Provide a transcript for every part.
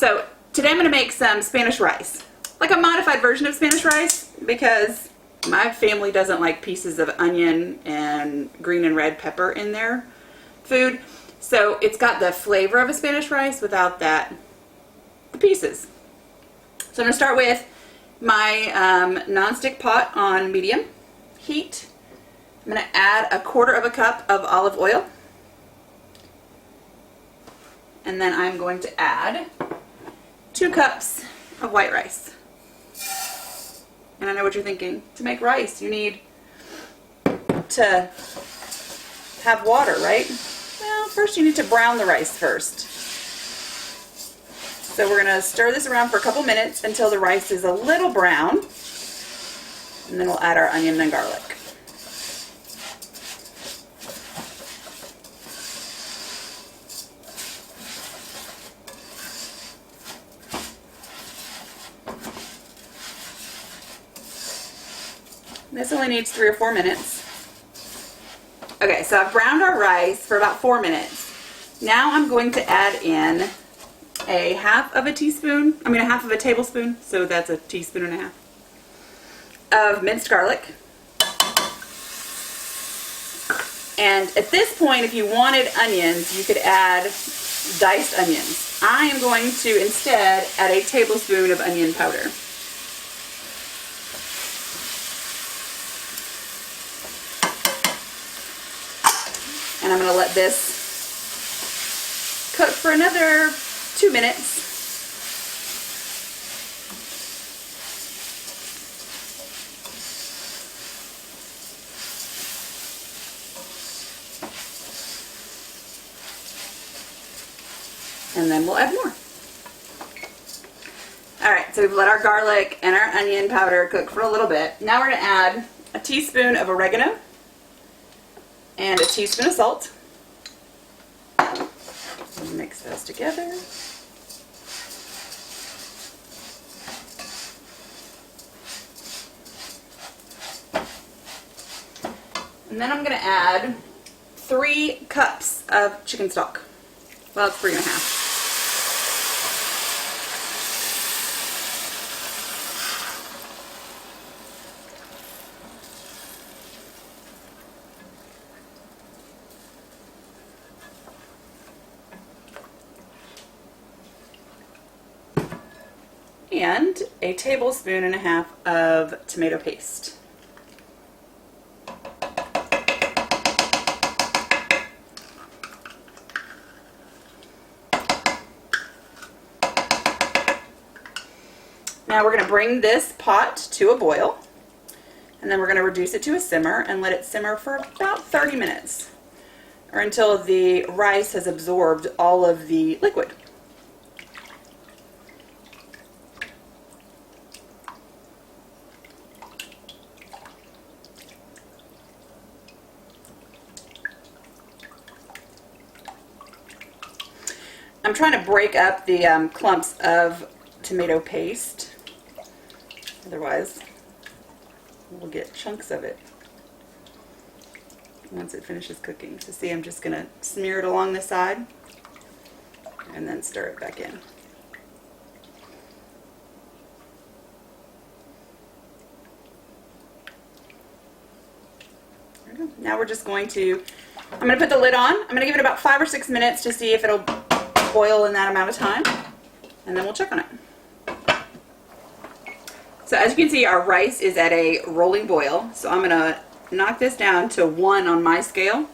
So today I'm going to make some Spanish rice, like a modified version of Spanish rice, because my family doesn't like pieces of onion and green and red pepper in their food. So it's got the flavor of a Spanish rice without the pieces. So I'm going to start with my non-stick pot on medium heat. I'm going to add 1/4 cup of olive oil. And then I'm going to add 2 cups of white rice. And I know what you're thinking. To make rice, you need to have water, right? Well, first you need to brown the rice first. So we're going to stir this around for a couple minutes until the rice is a little brown. And then we'll add our onion and garlic. This only needs 3 or 4 minutes. Okay, so I've browned our rice for about 4 minutes. Now I'm going to add in a half of a tablespoon, so that's a teaspoon and a half, of minced garlic. And at this point, if you wanted onions, you could add diced onions. I am going to instead add a tablespoon of onion powder. And I'm going to let this cook for another 2 minutes. And then we'll add more. Alright, so we've let our garlic and our onion powder cook for a little bit. Now we're going to add a teaspoon of oregano and a teaspoon of salt. Mix those together. And then I'm going to add 3 cups of chicken stock. Well, it's 3.5. And a tablespoon and a half of tomato paste. Now we're going to bring this pot to a boil, and then we're going to reduce it to a simmer and let it simmer for about 30 minutes, or until the rice has absorbed all of the liquid. I'm trying to break up the clumps of tomato paste, otherwise we'll get chunks of it once it finishes cooking. So see, I'm just going to smear it along the side and then stir it back in. There we go. Now we're just going to, I'm going to put the lid on. I'm going to give it about 5 or 6 minutes to see if it'll boil in that amount of time, and then we'll check on it. So as you can see, our rice is at a rolling boil, so I'm going to knock this down to 1 on my scale.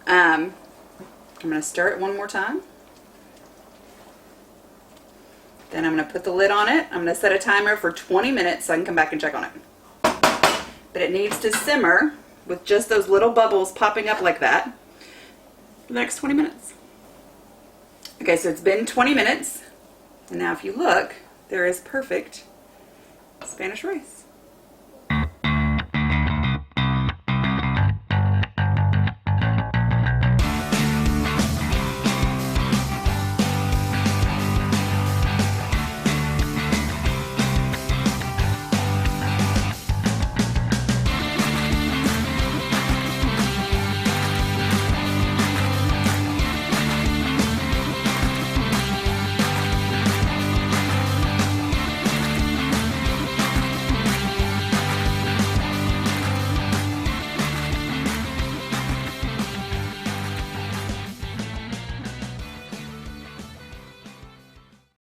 I'm going to stir it one more time. Then I'm going to put the lid on it. I'm going to set a timer for 20 minutes so I can come back and check on it. But it needs to simmer with just those little bubbles popping up like that for the next 20 minutes. Okay, so it's been 20 minutes, and now if you look, there is perfect Spanish rice.